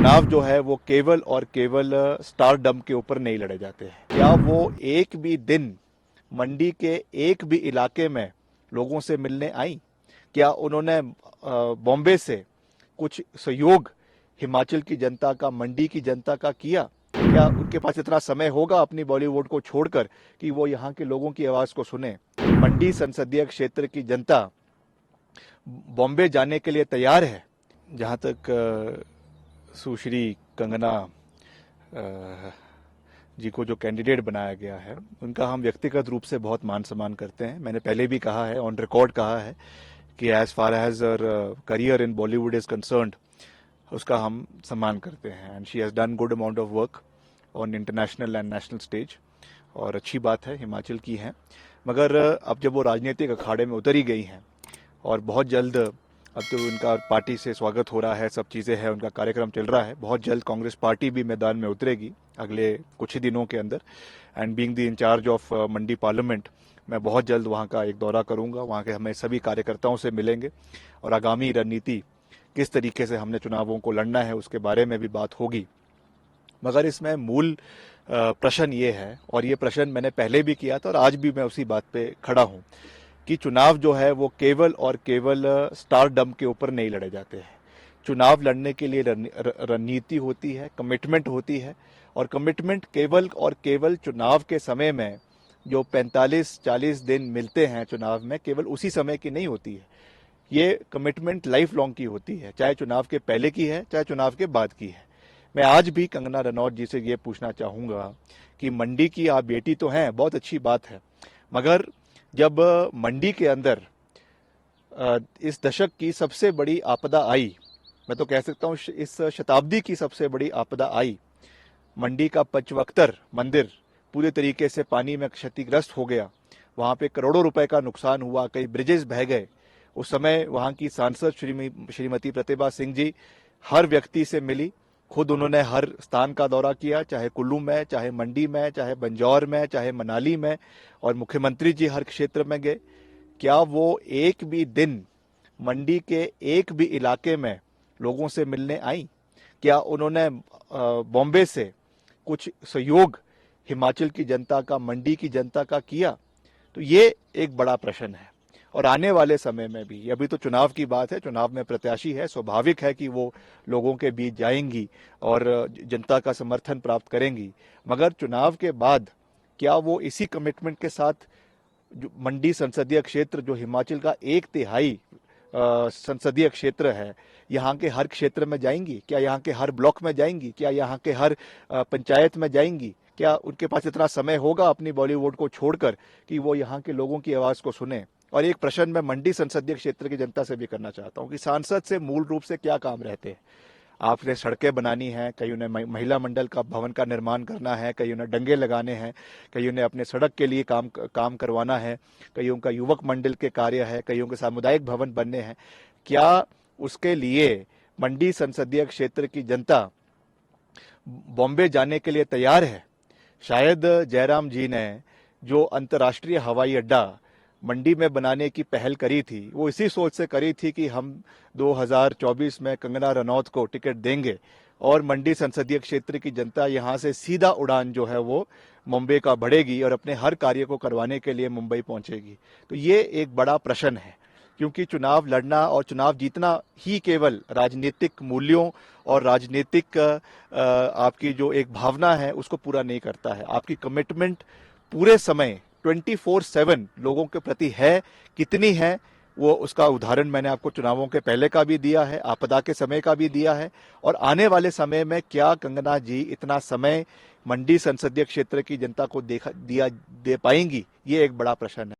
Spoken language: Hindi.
चुनाव जो है वो केवल और केवल स्टारडम के ऊपर नहीं लड़े जाते हैं। क्या वो एक भी दिन मंडी के एक भी इलाके में लोगों से मिलने आई? क्या उन्होंने बॉम्बे से कुछ सहयोग हिमाचल की जनता का, मंडी की जनता का किया? क्या उनके पास इतना समय होगा अपनी बॉलीवुड को छोड़कर कि वो यहाँ के लोगों की आवाज को सुने? मंडी संसदीय क्षेत्र की जनता बॉम्बे जाने के लिए तैयार है। जहाँ तक सुश्री कंगना जी को जो कैंडिडेट बनाया गया है, उनका हम व्यक्तिगत रूप से बहुत मान सम्मान करते हैं। मैंने पहले भी कहा है, ऑन रिकॉर्ड कहा है कि as far as career in Bollywood is concerned, उसका हम सम्मान करते हैं। And she has done good amount of work on international and national stage, और अच्छी बात है, हिमाचल की हैं। मगर अब जब वो राजनीतिक अखाड़े में उतर ही गई हैं और बहुत जल्द अब तो उनका पार्टी से स्वागत हो रहा है, सब चीज़ें हैं, उनका कार्यक्रम चल रहा है, बहुत जल्द कांग्रेस पार्टी भी मैदान में उतरेगी अगले कुछ ही दिनों के अंदर। And being the incharge of Mandi parliament, मैं बहुत जल्द वहाँ का एक दौरा करूँगा, वहाँ के हमें सभी कार्यकर्ताओं से मिलेंगे और आगामी रणनीति किस तरीके से हमने चुनावों को लड़ना है उसके बारे में भी बात होगी। मगर इसमें मूल प्रश्न ये है, और ये प्रश्न मैंने पहले भी किया था और आज भी मैं उसी बात पे खड़ा हूँ, कि चुनाव जो है वो केवल और केवल स्टारडम के ऊपर नहीं लड़े जाते हैं। चुनाव लड़ने के लिए रणनीति होती है, कमिटमेंट होती है, और कमिटमेंट केवल और केवल चुनाव के समय में जो 45-40 दिन मिलते हैं चुनाव में, केवल उसी समय की नहीं होती है। ये कमिटमेंट लाइफ लॉन्ग की होती है, चाहे चुनाव के पहले की है, चाहे चुनाव के बाद की है। मैं आज भी कंगना रनौत जी से ये पूछना चाहूँगा कि मंडी की आप बेटी तो हैं, बहुत अच्छी बात है, मगर जब मंडी के अंदर इस दशक की सबसे बड़ी आपदा आई, मैं तो कह सकता हूँ इस शताब्दी की सबसे बड़ी आपदा आई, मंडी का पंचवक्तर मंदिर पूरे तरीके से पानी में क्षतिग्रस्त हो गया, वहाँ पे करोड़ों रुपए का नुकसान हुआ, कई ब्रिजेस बह गए। उस समय वहाँ की सांसद श्रीमती प्रतिभा सिंह जी हर व्यक्ति से मिली, खुद उन्होंने हर स्थान का दौरा किया, चाहे कुल्लू में, चाहे मंडी में, चाहे बंजौर में, चाहे मनाली में, और मुख्यमंत्री जी हर क्षेत्र में गए। क्या वो एक भी दिन मंडी के एक भी इलाके में लोगों से मिलने आई? क्या उन्होंने बॉम्बे से कुछ सहयोग हिमाचल की जनता का, मंडी की जनता का किया? तो ये एक बड़ा प्रश्न है। और आने वाले समय में भी, अभी तो चुनाव की बात है, चुनाव में प्रत्याशी है, स्वाभाविक है कि वो लोगों के बीच जाएंगी और जनता का समर्थन प्राप्त करेंगी, मगर चुनाव के बाद क्या वो इसी कमिटमेंट के साथ जो मंडी संसदीय क्षेत्र, जो हिमाचल का 1/3 संसदीय क्षेत्र है, यहाँ के हर क्षेत्र में जाएंगी? क्या यहाँ के हर ब्लॉक में जाएंगी? क्या यहाँ के हर पंचायत में जाएंगी? क्या उनके पास इतना समय होगा अपनी बॉलीवुड को छोड़कर कि वो यहाँ के लोगों की आवाज़ को सुने? और एक प्रश्न मैं मंडी संसदीय क्षेत्र की जनता से भी करना चाहता हूँ कि सांसद से मूल रूप से क्या काम रहते हैं? आपने सड़कें बनानी है, कहीं उन्हें महिला मंडल का भवन का निर्माण करना है, कहीं उन्हें डंगे लगाने हैं, कहीं उन्हें अपने सड़क के लिए काम करवाना है, कहीं उनका युवक मंडल के कार्य है, कहीं उनके सामुदायिक भवन बनने हैं। क्या उसके लिए मंडी संसदीय क्षेत्र की जनता बॉम्बे जाने के लिए तैयार है? शायद जयराम जी ने जो अंतर्राष्ट्रीय हवाई अड्डा मंडी में बनाने की पहल करी थी, वो इसी सोच से करी थी कि हम 2024 में कंगना रनौत को टिकट देंगे और मंडी संसदीय क्षेत्र की जनता यहाँ से सीधा उड़ान जो है वो मुंबई का बढ़ेगी और अपने हर कार्य को करवाने के लिए मुंबई पहुंचेगी। तो ये एक बड़ा प्रश्न है, क्योंकि चुनाव लड़ना और चुनाव जीतना ही केवल राजनीतिक मूल्यों और राजनीतिक आपकी जो एक भावना है उसको पूरा नहीं करता है। आपकी कमिटमेंट पूरे समय 24/7 लोगों के प्रति है, कितनी है, वो उसका उदाहरण मैंने आपको चुनावों के पहले का भी दिया है, आपदा के समय का भी दिया है, और आने वाले समय में क्या कंगना जी इतना समय मंडी संसदीय क्षेत्र की जनता को दे पाएंगी, ये एक बड़ा प्रश्न है।